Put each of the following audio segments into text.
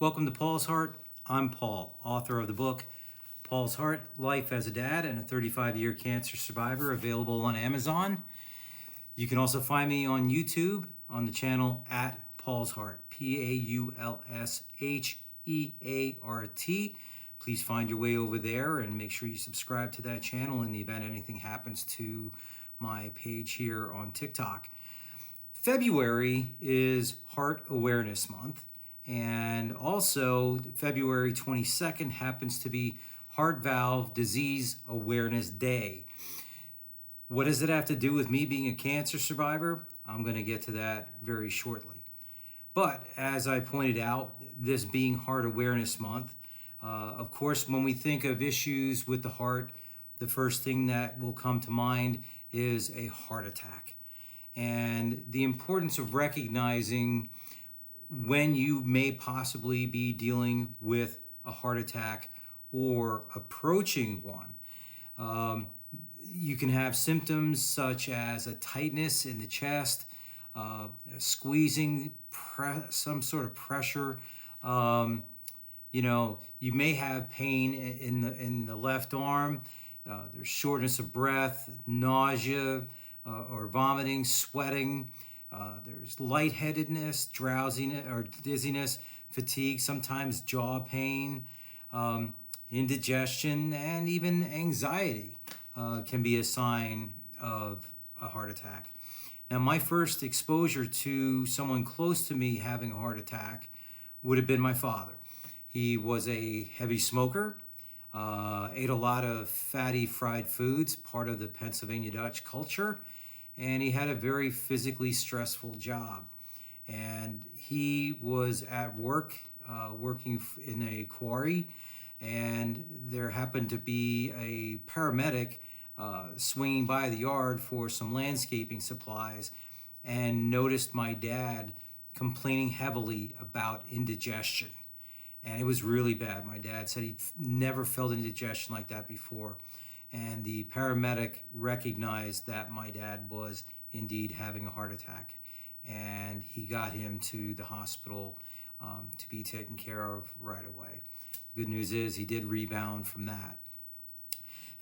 Welcome to Paul's Heart. I'm Paul, author of the book Paul's Heart, Life as a Dad and a 35-year cancer survivor, available on Amazon. You can also find me on YouTube on the channel at Paul's Heart, Paulsheart. Please find your way over there and make sure you subscribe to that channel in the event anything happens to my page here on TikTok. February is Heart Awareness Month. And also, February 22nd happens to be Heart Valve Disease Awareness Day. What does it have to do with me being a cancer survivor? I'm going to get to that very shortly. But as I pointed out, this being Heart Awareness Month, of course, when we think of issues with the heart, the first thing that will come to mind is a heart attack. And the importance of recognizing when you may possibly be dealing with a heart attack or approaching one. You can have symptoms such as a tightness in the chest, squeezing, some sort of pressure. You may have pain in the left arm. There's shortness of breath, nausea, or vomiting, sweating. There's lightheadedness, drowsiness or dizziness, fatigue, sometimes jaw pain, indigestion, and even anxiety can be a sign of a heart attack. Now, my first exposure to someone close to me having a heart attack would have been my father. He was a heavy smoker, ate a lot of fatty fried foods, part of the Pennsylvania Dutch culture, and he had a very physically stressful job. And he was at work, working in a quarry, and there happened to be a paramedic swinging by the yard for some landscaping supplies and noticed my dad complaining heavily about indigestion. And it was really bad. My dad said he'd never felt indigestion like that before. And the paramedic recognized that my dad was indeed having a heart attack. And he got him to the hospital to be taken care of right away. The good news is he did rebound from that.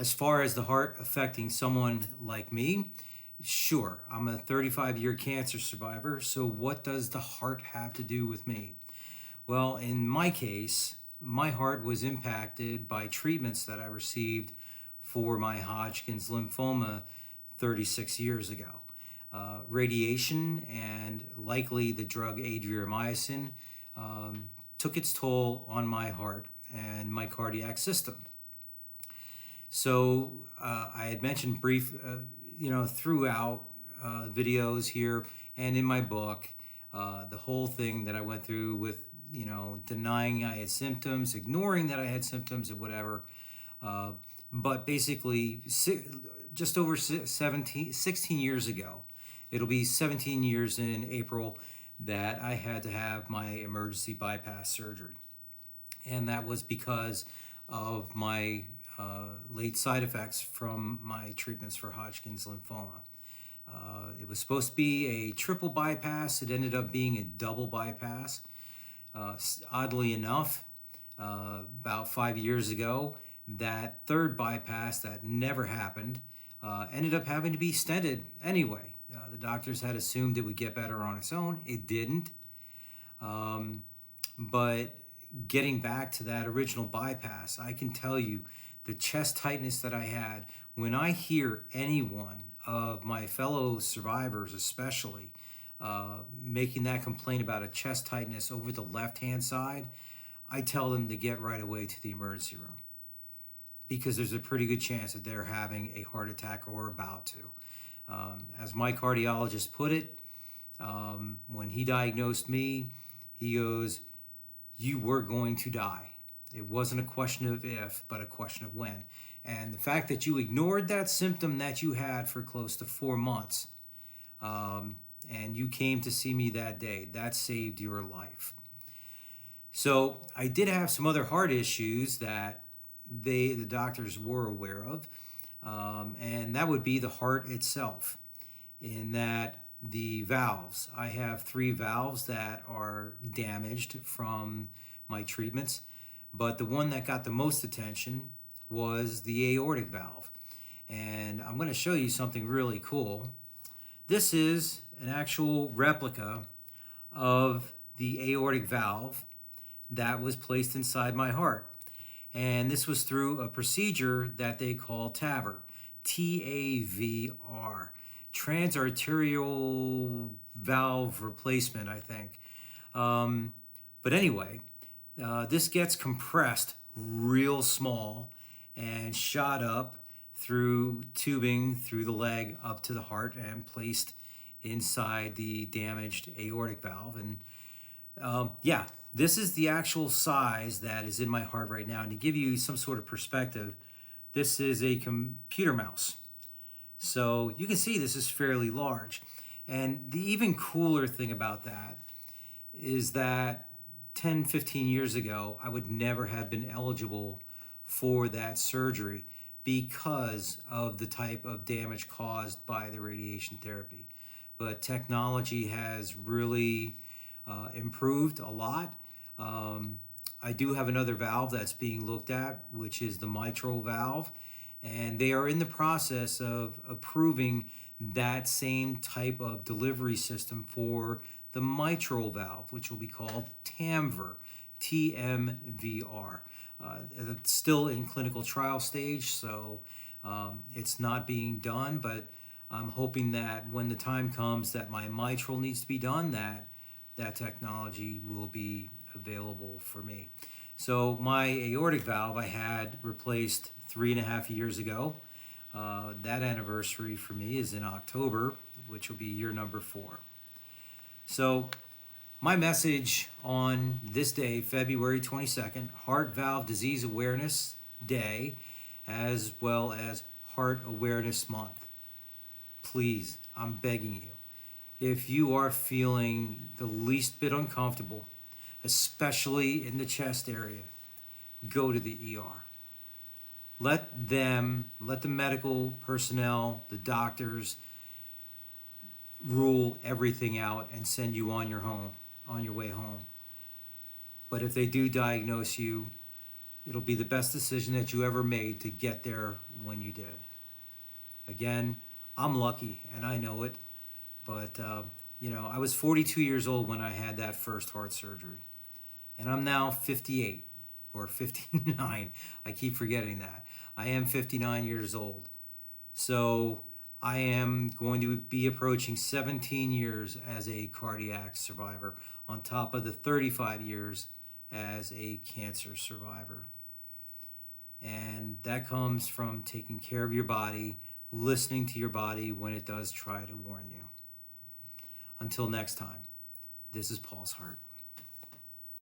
As far as the heart affecting someone like me, sure, I'm a 35-year cancer survivor, so what does the heart have to do with me? Well, in my case, my heart was impacted by treatments that I received for my Hodgkin's lymphoma 36 years ago. Radiation and likely the drug adriamycin took its toll on my heart and my cardiac system. So I had mentioned throughout videos here and in my book, the whole thing that I went through with, denying I had symptoms, ignoring that I had symptoms, or whatever. But basically, just over 16 years ago, it'll be 17 years in April, that I had to have my emergency bypass surgery. And that was because of my late side effects from my treatments for Hodgkin's lymphoma. It was supposed to be a triple bypass. It ended up being a double bypass. Oddly enough, about 5 years ago, that third bypass that never happened ended up having to be stented anyway. The doctors had assumed it would get better on its own. It didn't. But getting back to that original bypass, I can tell you the chest tightness that I had when I hear anyone of my fellow survivors especially making that complaint about a chest tightness over the left-hand side, I tell them to get right away to the emergency room, because there's a pretty good chance that they're having a heart attack or about to. As my cardiologist put it, when he diagnosed me, he goes, "You were going to die. It wasn't a question of if, but a question of when." And the fact that you ignored that symptom that you had for close to 4 months, and you came to see me that day, that saved your life. So I did have some other heart issues that the doctors were aware of, and that would be the heart itself, in that the valves, I have 3 valves that are damaged from my treatments. But the one that got the most attention was the aortic valve. And I'm going to show you something really cool. This is an actual replica of the aortic valve that was placed inside my heart. And this was through a procedure that they call TAVR, T-A-V-R, transarterial valve replacement, I think. But anyway, this gets compressed real small and shot up through tubing through the leg up to the heart and placed inside the damaged aortic valve. And yeah, this is the actual size that is in my heart right now. And to give you some sort of perspective, this is a computer mouse. So you can see this is fairly large. And the even cooler thing about that is that 10, 15 years ago, I would never have been eligible for that surgery because of the type of damage caused by the radiation therapy. But technology has really improved a lot. I do have another valve that's being looked at, which is the mitral valve, and they are in the process of approving that same type of delivery system for the mitral valve, which will be called TAMVR, T-M-V-R. It's still in clinical trial stage, so it's not being done, but I'm hoping that when the time comes that my mitral needs to be done, that technology will be available for me. So my aortic valve I had replaced 3.5 years ago. That anniversary for me is in October, which will be year number 4. So my message on this day, February 22nd, Heart Valve Disease Awareness Day, as well as Heart Awareness Month. Please, I'm begging you, if you are feeling the least bit uncomfortable, especially in the chest area, go to the ER. Let the medical personnel, the doctors, rule everything out and send you on your way home. But if they do diagnose you, it'll be the best decision that you ever made to get there when you did. Again, I'm lucky and I know it, but I was 42 years old when I had that first heart surgery, and I'm now 58 or 59. I keep forgetting that. I am 59 years old. So I am going to be approaching 17 years as a cardiac survivor on top of the 35 years as a cancer survivor. And that comes from taking care of your body, listening to your body when it does try to warn you. Until next time, this is Paul's Heart.